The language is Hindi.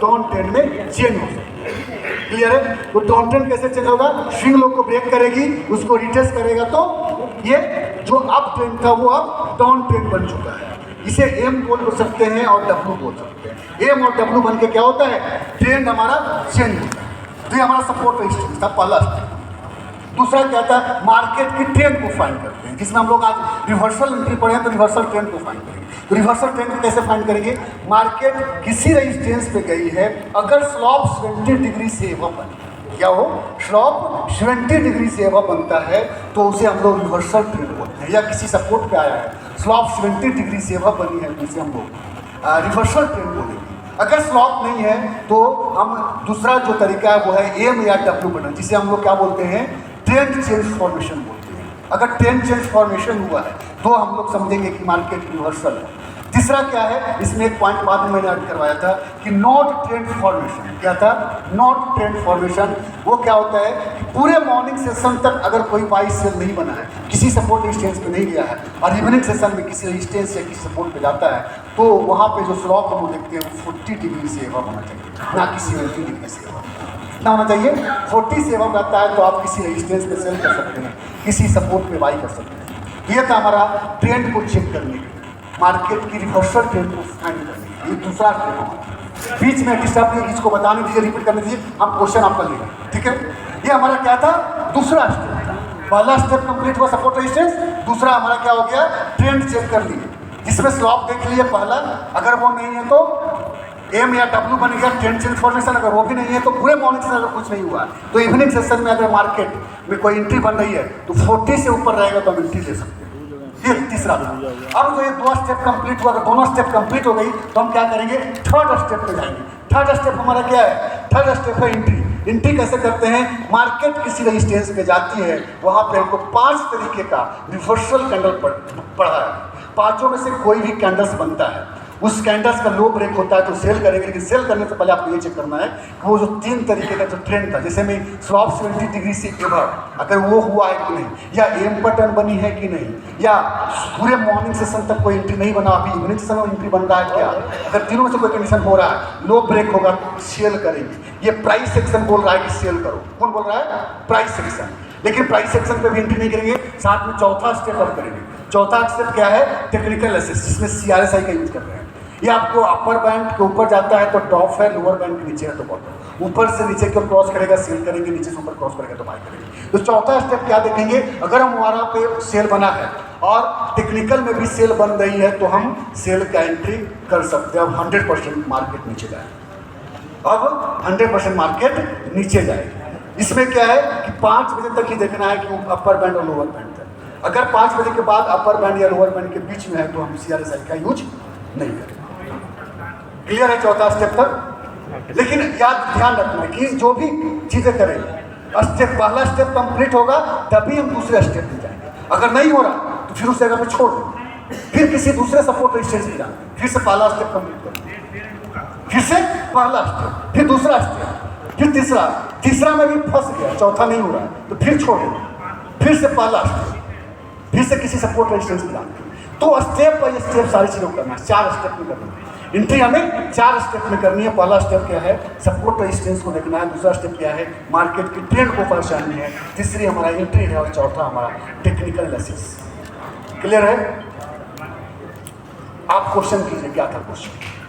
डाउन ट्रेंड में चेंज हो सकता है। क्लियर है? तो डाउन ट्रेंड कैसे चेंज होगा? स्विंग लो को ब्रेक करेगी, उसको रिटेस्ट करेगा, तो ये जो अप ट्रेंड था वो अब डाउन ट्रेंड बन चुका है। इसे एम बोल सकते हैं और डब्ल्यू बोल सकते हैं। एम और डब्ल्यू बन के क्या होता है? ट्रेंड हमारा चेंज होता है। तो ये हमारा सपोर्ट रेजिस्टेंस था, पहला स्टेप। दूसरा क्या था? मार्केट की ट्रेंड को फाइंड करते हैं, जिसमें हम लोग आज रिवर्सल एंट्री पढ़े हैं, तो रिवर्सल ट्रेंड को फाइंड करेंगे। तो रिवर्सल ट्रेंड को कैसे फाइंड करेंगे? मार्केट किसी रेजिस्टेंस पे गई है, अगर स्लॉप 70 डिग्री से एबव बने, क्या हो? स्लॉप 70 डिग्री से एबव बनता है तो उसे हम लोग रिवर्सल ट्रेंड बोलते हैं। या किसी सपोर्ट पे आया है, स्लॉप 70 डिग्री से एबव बनी है, तो इसे हम लोग रिवर्सल ट्रेंड बोलेंगे। अगर स्लॉप नहीं है तो हम दूसरा जो तरीका है वो है एम या डब्ल्यू बना, जिसे हम लोग क्या बोलते हैं? ट्रेंड चेंज फॉर्मेशन बोलते हैं। अगर ट्रेंड चेंज फॉर्मेशन हुआ है तो हम लोग समझेंगे कि मार्केट रिवर्सल है। तीसरा क्या है? इसमें एक पॉइंट बाद में मैंने ऐड करवाया था कि नॉट ट्रेंड फॉर्मेशन। क्या था? Not trend formation. वो क्या होता है कि पूरे मॉर्निंग सेशन तक अगर कोई बाई सेल नहीं बना है, किसी सपोर्ट रेजिस्टेंस पे नहीं गया है, और इवनिंग सेशन में किसी रेजिस्टेंस या किसी सपोर्ट पे जाता है, तो वहाँ पे जो स्लॉप हम देखते हैं वो 40 डिग्री से एबव होना चाहिए, ना कि 70 डिग्री से एबव। कितना होना चाहिए? 40 से एबव रहता है तो आप किसी रेजिस्टेंस पे सेल कर सकते हैं, किसी सपोर्ट पे बाई कर सकते हैं। ये था हमारा ट्रेंड को चेक करने के, मार्केट की रिवर्सल ट्रेंड को फाइंड करने। ये दूसरा स्टेप हमारा। बीच में डिस्टर्ब नहीं, इसको बताने दीजिए, रिपीट करने दीजिए, हम क्वेश्चन आपका लेंगे, ठीक है? ये हमारा क्या था? दूसरा स्टेप था। पहला स्टेप कंप्लीट हुआ, सपोर्ट रेजिस्टेंस। दूसरा हमारा क्या हो गया? ट्रेंड चेक कर लिए, जिसमें स्लॉप देख लिए पहला, अगर वो नहीं है तो एम या डब्ल्यू बन गया, ट्रेंड चेंज फॉर्मेशन। अगर वो भी नहीं है तो पूरे मॉर्निंग से अगर कुछ नहीं हुआ तो इवनिंग सेशन में अगर मार्केट में कोई एंट्री बन रही है तो 40 से ऊपर रहेगा तो हम एंट्री ले सकते हैं। ये तीसरा था। अब जो ये दो स्टेप कंप्लीट हुआ, अगर दोनों स्टेप कंप्लीट हो गई तो हम क्या करेंगे? थर्ड स्टेप पे जाएंगे। थर्ड स्टेप हमारा क्या है? थर्ड स्टेप है एंट्री। एंट्री कैसे करते हैं? मार्केट किसी रेजिस्टेंस पे जाती है, वहाँ पे हमको 5 तरीके का रिवर्सल कैंडल पढ़ा है। पाँचों में से कोई भी कैंडल्स बनता है, उस कैंडल्स का लो ब्रेक होता है तो सेल करेंगे। लेकिन सेल करने से पहले आपको ये चेक करना है कि वो जो 3 तरीके का जो ट्रेंड था, जैसे में स्लॉप 70 डिग्री से एबव, अगर वो हुआ है कि नहीं, या एम पैटर्न बनी है कि नहीं, या पूरे मॉर्निंग सेशन तक कोई एंट्री नहीं बना, अभी इवनिंग सेशन में एंट्री बन रहा है क्या? अगर तीनों में से कोई कंडीशन हो रहा है, लो ब्रेक होगा, सेल करेंगे। ये प्राइस सेक्शन बोल रहा है कि सेल करो। कौन बोल रहा है? Price section. लेकिन प्राइस सेक्शन पे भी एंट्री नहीं करेंगे, साथ में चौथा स्टेप अब करेंगे। चौथा स्टेप क्या है? टेक्निकल एनालिसिस, जिसमें CRSI का यूज कर रहे हैं। ये आपको अपर बैंड के ऊपर जाता है तो टॉप है, लोअर बैंड के नीचे है तो बॉटम। ऊपर से नीचे की ओर क्रॉस करेगा सेल करेंगे, नीचे से ऊपर क्रॉस करेगा तो बाय करेंगे। तो चौथा स्टेप क्या देखेंगे? अगर हमारा पे सेल बना है और टेक्निकल में भी सेल बन रही है तो हम सेल का एंट्री कर सकते हैं। अब 100% मार्केट नीचे जाएगा। अब 100% मार्केट नीचे जाएगी। इसमें क्या है कि 5 बजे तक ही देखना है कि अपर बैंड और लोअर बैंड है। अगर 5 बजे के बाद अपर बैंड या लोअर बैंड के बीच में है तो हम CRSI का यूज नहीं करेंगे। क्लियर है चौथा स्टेप तक? लेकिन ध्यान रखना है कि जो भी चीजें करें, स्टेप पहला स्टेप कंप्लीट होगा तभी हम दूसरे स्टेप में जाएंगे। अगर नहीं हो रहा तो फिर उस जगह पे छोड़ देंगे, फिर किसी दूसरे सपोर्ट रेजिस्टेंस में जाएंगे, फिर से पहला स्टेप कंप्लीट करेंगे, फिर से पहला स्टेप, फिर दूसरा स्टेप, फिर तीसरा में भी फंस गया, चौथा नहीं हो रहा है तो फिर छोड़ देंगे, फिर से पहला स्टेप, फिर से किसी सपोर्ट रेजिस्टेंस में जाएंगे। तो स्टेप बाय स्टेप सारी चीज़ों को करना है। 4 स्टेप में करना है एंट्री, हमें 4 स्टेप में करनी है। पहला स्टेप क्या है? सपोर्ट रेजिस्टेंस को देखना है। दूसरा स्टेप क्या है? मार्केट की ट्रेंड को पहचाननी है। तीसरी हमारा एंट्री है और चौथा हमारा टेक्निकल एनालिसिस। क्लियर है? आप क्वेश्चन कीजिए, क्या था क्वेश्चन?